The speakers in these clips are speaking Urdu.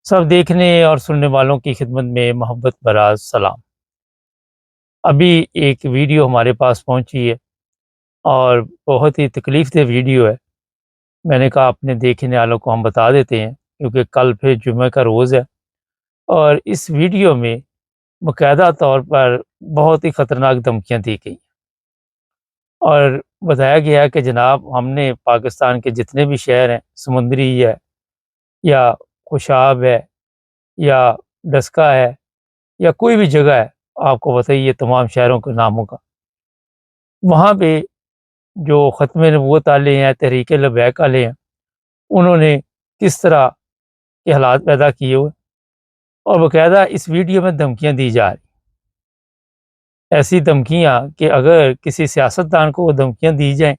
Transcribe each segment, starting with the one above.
سب دیکھنے اور سننے والوں کی خدمت میں محبت بھرا سلام۔ ابھی ایک ویڈیو ہمارے پاس پہنچی ہے اور بہت ہی تکلیف دہ ویڈیو ہے۔ میں نے کہا اپنے دیکھنے والوں کو ہم بتا دیتے ہیں کیونکہ کل پھر جمعہ کا روز ہے، اور اس ویڈیو میں باقاعدہ طور پر بہت ہی خطرناک دھمکیاں دی گئی اور بتایا گیا ہے کہ جناب ہم نے پاکستان کے جتنے بھی شہر ہیں، سمندری ہے یا خوشاب ہے یا ڈسکا ہے یا کوئی بھی جگہ ہے، آپ کو بتائیے تمام شہروں کے ناموں کا، وہاں پہ جو ختم نبوت والے ہیں، تحریک لبیک والے ہیں، انہوں نے کس طرح کے حالات پیدا کیے ہوئے، اور باقاعدہ اس ویڈیو میں دھمکیاں دی جا رہی، ایسی دھمکیاں کہ اگر کسی سیاستدان کو وہ دھمکیاں دی جائیں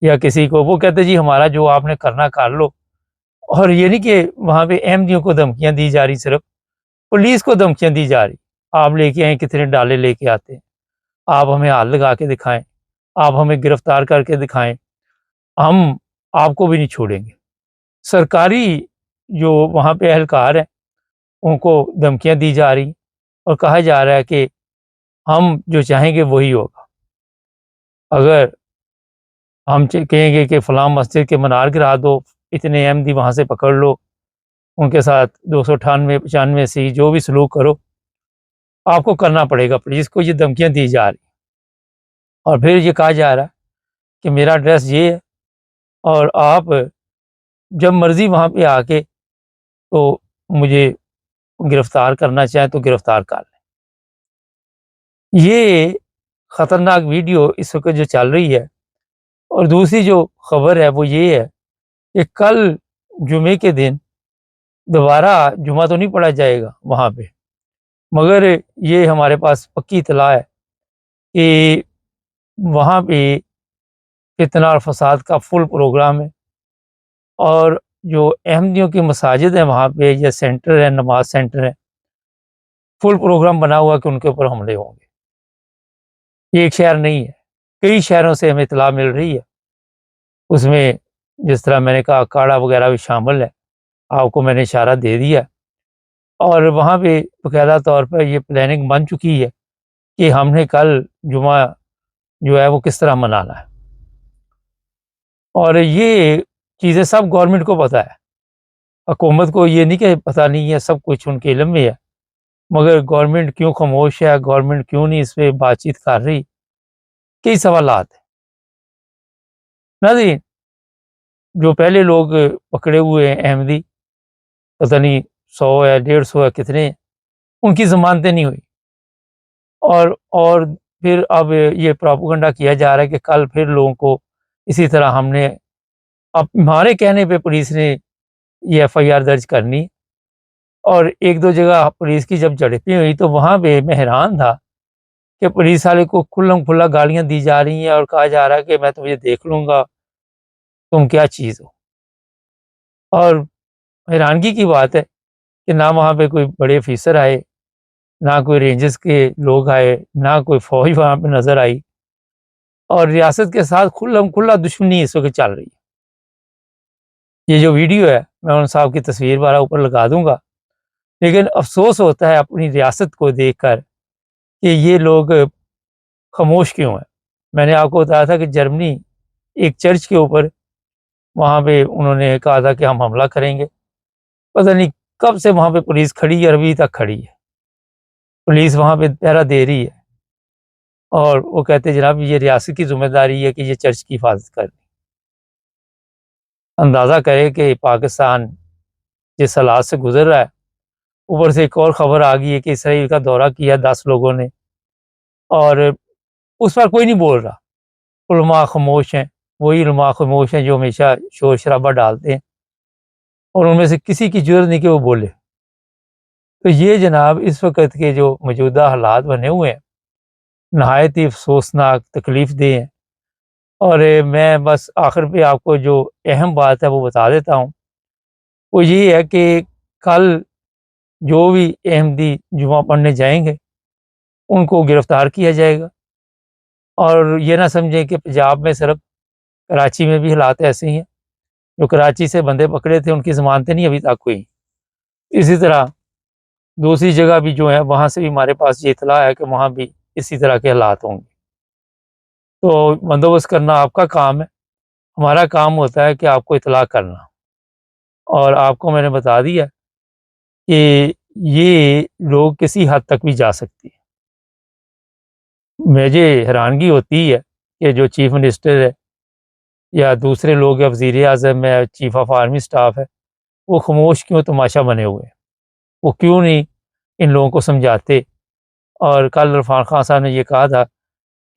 یا کسی کو، وہ کہتے جی ہمارا جو آپ نے کرنا کر لو۔ اور یہ نہیں کہ وہاں پہ احمدیوں کو دھمکیاں دی جا رہی، صرف پولیس کو دھمکیاں دی جا رہی، آپ لے کے آئیں، کتنے ڈالے لے کے آتے ہیں، آپ ہمیں ہاتھ لگا کے دکھائیں، آپ ہمیں گرفتار کر کے دکھائیں، ہم آپ کو بھی نہیں چھوڑیں گے۔ سرکاری جو وہاں پہ اہلکار ہیں ان کو دھمکیاں دی جا رہی اور کہا جا رہا ہے کہ ہم جو چاہیں گے وہی ہوگا، اگر ہم کہیں گے کہ فلاں مسجد کے منار گرا دو، اتنے احمدی وہاں سے پکڑ لو، ان کے ساتھ 298 95 سی جو بھی سلوک کرو، آپ کو کرنا پڑے گا۔ پولیس کو یہ دھمکیاں دی جا رہی اور پھر یہ کہا جا رہا ہے کہ میرا ایڈریس یہ ہے اور آپ جب مرضی وہاں پہ آ کے تو مجھے گرفتار کرنا چاہیں تو گرفتار کر لیں۔ یہ خطرناک ویڈیو اس وقت جو چل رہی ہے، اور دوسری جو خبر ہے وہ یہ ہے کہ کل جمعے کے دن دوبارہ جمعہ تو نہیں پڑھا جائے گا وہاں پہ، مگر یہ ہمارے پاس پکی اطلاع ہے کہ وہاں پہ فتنہ اور فساد کا فل پروگرام ہے، اور جو احمدیوں کی مساجد ہیں وہاں پہ یا سینٹر ہے، نماز سینٹر ہے، فل پروگرام بنا ہوا کہ ان کے اوپر حملے ہوں گے۔ یہ ایک شہر نہیں ہے، کئی شہروں سے ہمیں اطلاع مل رہی ہے، اس میں جس طرح میں نے کہا اکاڑا وغیرہ بھی شامل ہے، آپ کو میں نے اشارہ دے دیا، اور وہاں پہ باقاعدہ طور پر یہ پلاننگ بن چکی ہے کہ ہم نے کل جمعہ جو ہے وہ کس طرح منانا ہے، اور یہ چیزیں سب گورنمنٹ کو پتہ ہے، حکومت کو یہ نہیں کہ پتہ نہیں ہے، سب کچھ ان کے علم میں ہے، مگر گورنمنٹ کیوں خاموش ہے، گورنمنٹ کیوں نہیں اس پہ بات چیت کر رہی، کئی سوالات ہیں۔ ناظرین، جو پہلے لوگ پکڑے ہوئے ہیں احمدی، پتہ نہیں 100 ہے 150 ہے کتنے ہیں، ان کی ضمانتیں نہیں ہوئی، اور پھر اب یہ پروپیگنڈا کیا جا رہا ہے کہ کل پھر لوگوں کو اسی طرح ہم نے، اب ہمارے کہنے پہ پولیس نے یہ ایف آئی آر درج کرنی، اور ایک دو جگہ پولیس کی جب جھڑپیں ہوئی تو وہاں پہ میں حیران تھا کہ پولیس والے کو کھلم کھلا گالیاں دی جا رہی ہیں اور کہا جا رہا ہے کہ میں تمہیں دیکھ لوں گا، تم کیا چیز ہو۔ اور حیرانگی کی بات ہے کہ نہ وہاں پہ کوئی بڑے آفیسر آئے، نہ کوئی رینجز کے لوگ آئے، نہ کوئی فوج وہاں پہ نظر آئی، اور ریاست کے ساتھ کھلم کھلا دشمنی اس وقت چل رہی ہے۔ یہ جو ویڈیو ہے میں ان صاحب کی تصویر والا اوپر لگا دوں گا، لیکن افسوس ہوتا ہے اپنی ریاست کو دیکھ کر کہ یہ لوگ خاموش کیوں ہیں۔ میں نے آپ کو بتایا تھا کہ جرمنی ایک چرچ کے اوپر وہاں پہ انہوں نے کہا تھا کہ ہم حملہ کریں گے، پتہ نہیں کب سے وہاں پہ پولیس کھڑی ہے، ابھی تک کھڑی ہے، پولیس وہاں پہ پہرا دے رہی ہے، اور وہ کہتے ہیں جناب یہ ریاست کی ذمہ داری ہے کہ یہ چرچ کی حفاظت کرے۔ اندازہ کرے کہ پاکستان جس حالات سے گزر رہا ہے، اوپر سے ایک اور خبر آ گئی ہے کہ اسرائیل کا دورہ کیا 10 لوگوں نے، اور اس پر کوئی نہیں بول رہا، علماء خاموش ہیں، وہی علماء خاموش ہیں جو ہمیشہ شور شرابہ ڈالتے ہیں، اور ان میں سے کسی کی جرأت نہیں کہ وہ بولے۔ تو یہ جناب اس وقت کے جو موجودہ حالات بنے ہوئے ہیں نہایت ہی افسوسناک، تکلیف دہ ہیں، اور میں بس آخر پہ آپ کو جو اہم بات ہے وہ بتا دیتا ہوں، وہ یہ ہے کہ کل جو بھی احمدی جمعہ پڑھنے جائیں گے ان کو گرفتار کیا جائے گا، اور یہ نہ سمجھیں کہ پنجاب میں صرف، کراچی میں بھی حالات ایسے ہی ہیں، جو کراچی سے بندے پکڑے تھے ان کی ضمانتیں نہیں ابھی تک ہوئی، اسی طرح دوسری جگہ بھی جو ہے وہاں سے بھی ہمارے پاس یہ اطلاع ہے کہ وہاں بھی اسی طرح کے حالات ہوں گے۔ تو بندوبست کرنا آپ کا کام ہے، ہمارا کام ہوتا ہے کہ آپ کو اطلاع کرنا، اور آپ کو میں نے بتا دیا کہ یہ لوگ کسی حد تک بھی جا سکتی ہیں۔ مجھے حیرانگی ہوتی ہے کہ جو چیف منسٹر ہے یا دوسرے لوگ یا وزیر اعظم ہے، چیف آف آرمی اسٹاف ہے، وہ خاموش کیوں تماشا بنے ہوئے ہیں؟ وہ کیوں نہیں ان لوگوں کو سمجھاتے؟ اور کل عرفان خان صاحب نے یہ کہا تھا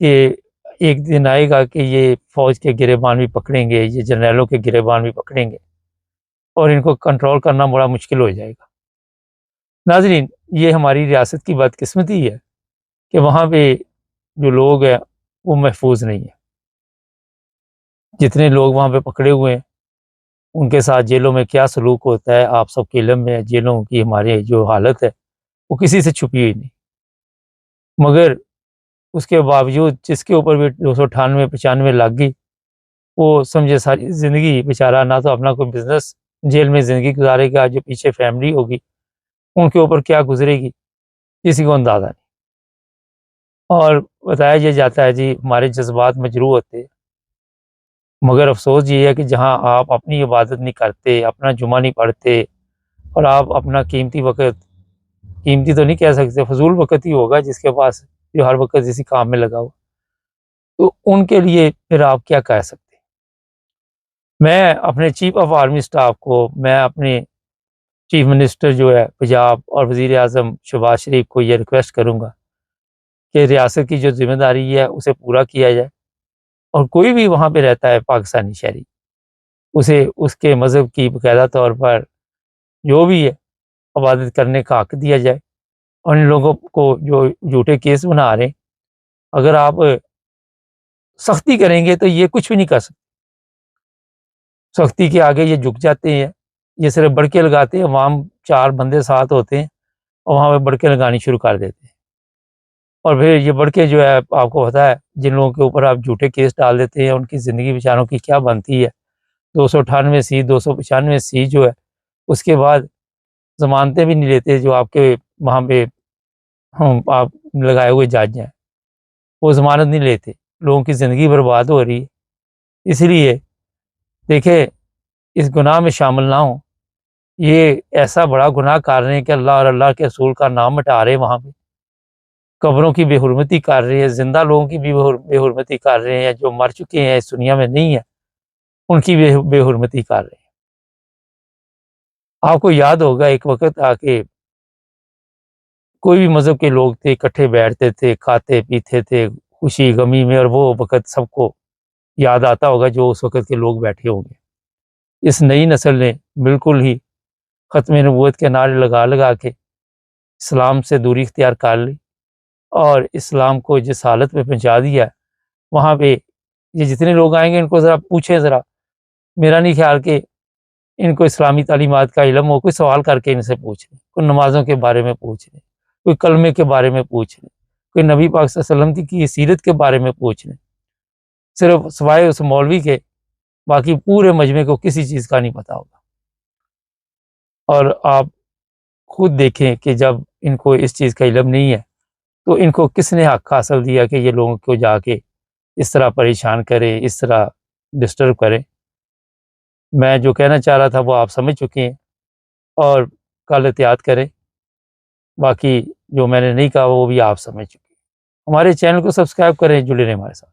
کہ ایک دن آئے گا کہ یہ فوج کے گریبان بھی پکڑیں گے، یہ جنرلوں کے گریبان بھی پکڑیں گے، اور ان کو کنٹرول کرنا بڑا مشکل ہو جائے گا۔ ناظرین، یہ ہماری ریاست کی بدقسمتی ہے کہ وہاں پہ جو لوگ ہیں وہ محفوظ نہیں ہیں۔ جتنے لوگ وہاں پہ پکڑے ہوئے ہیں ان کے ساتھ جیلوں میں کیا سلوک ہوتا ہے آپ سب کے علم میں ہے۔ جیلوں کی ہمارے جو حالت ہے وہ کسی سے چھپی ہوئی نہیں، مگر اس کے باوجود جس کے اوپر بھی 298-95 لگ گئی، وہ سمجھے ساری زندگی بیچارہ نہ تو اپنا کوئی بزنس جیل میں زندگی گزارے گا، جو پیچھے فیملی ہوگی ان کے اوپر کیا گزرے گی کسی کو اندازہ نہیں۔ اور بتایا یہ جاتا ہے جی ہمارے جذبات مجروح ہوتے ہیں، مگر افسوس یہ ہے کہ جہاں آپ اپنی عبادت نہیں کرتے، اپنا جمعہ نہیں پڑھتے، اور آپ اپنا قیمتی وقت، قیمتی تو نہیں کہہ سکتے، فضول وقت ہی ہوگا جس کے پاس جو ہر وقت اسی کام میں لگا ہو، تو ان کے لیے پھر آپ کیا کہہ سکتے؟ میں اپنے چیف آف آرمی اسٹاف کو، میں اپنے چیف منسٹر جو ہے پنجاب اور وزیر اعظم شہباز شریف کو یہ ریکویسٹ کروں گا کہ ریاست کی جو ذمہ داری ہے اسے پورا کیا جائے، اور کوئی بھی وہاں پہ رہتا ہے پاکستانی شہری، اسے اس کے مذہب کی باقاعدہ طور پر جو بھی ہے عبادت کرنے کا حق دیا جائے، اور ان لوگوں کو جو جھوٹے کیس بنا رہے ہیں، اگر آپ سختی کریں گے تو یہ کچھ بھی نہیں کر سکتے۔ سختی کے آگے یہ جھک جاتے ہیں، یہ صرف بڑکے لگاتے ہیں، عوام 4 بندے ساتھ ہوتے ہیں اور وہاں پہ بڑکے لگانی شروع کر دیتے ہیں، اور پھر یہ بڑکے جو ہے آپ کو پتہ ہے جن لوگوں کے اوپر آپ جھوٹے کیس ڈال دیتے ہیں ان کی زندگی بیچاروں کی کیا بنتی ہے۔ 298 سی 295 سی جو ہے اس کے بعد ضمانتیں بھی نہیں لیتے، جو آپ کے وہاں پہ آپ لگائے ہوئے جج ہیں وہ ضمانت نہیں لیتے، لوگوں کی زندگی برباد ہو رہی ہے۔ اس لیے دیکھیں اس گناہ میں شامل نہ ہوں، یہ ایسا بڑا گناہ کر رہے ہیں کہ اللہ اور اللہ کے رسول کا نام مٹا رہے ہیں، وہاں پہ قبروں کی بے حرمتی کر رہے ہیں، زندہ لوگوں کی بھی بے حرمتی کر رہے ہیں، جو مر چکے ہیں اس دنیا میں نہیں ہیں ان کی بے حرمتی کر رہے ہیں۔ آپ کو یاد ہوگا ایک وقت آ کے کوئی بھی مذہب کے لوگ تھے اکٹھے بیٹھتے تھے، کھاتے پیتے تھے خوشی غمی میں، اور وہ وقت سب کو یاد آتا ہوگا جو اس وقت کے لوگ بیٹھے ہوں گے۔ اس نئی نسل نے بالکل ہی ختم نبوت کے نعرے لگا لگا کے اسلام سے دوری اختیار کر لی، اور اسلام کو جس حالت میں پہنچا دیا، وہاں پہ یہ جتنے لوگ آئیں گے ان کو ذرا پوچھیں، ذرا میرا نہیں خیال کہ ان کو اسلامی تعلیمات کا علم ہو، کوئی سوال کر کے ان سے پوچھ لیں، کوئی نمازوں کے بارے میں پوچھ لیں، کوئی کلمے کے بارے میں پوچھ لیں، کوئی نبی پاک صلی اللہ علیہ وسلم کی سیرت کے بارے میں پوچھ لیں۔ صرف سوائے اس مولوی کے باقی پورے مجمع کو کسی چیز کا نہیں پتہ ہوگا۔ اور آپ خود دیکھیں کہ جب ان کو اس چیز کا علم نہیں ہے تو ان کو کس نے حق حاصل دیا کہ یہ لوگوں کو جا کے اس طرح پریشان کرے، اس طرح ڈسٹرب کرے۔ میں جو کہنا چاہ رہا تھا وہ آپ سمجھ چکے ہیں، اور کل احتیاط کریں، باقی جو میں نے نہیں کہا وہ بھی آپ سمجھ چکے ہیں۔ ہمارے چینل کو سبسکرائب کریں، جڑے رہیں ہمارے ساتھ۔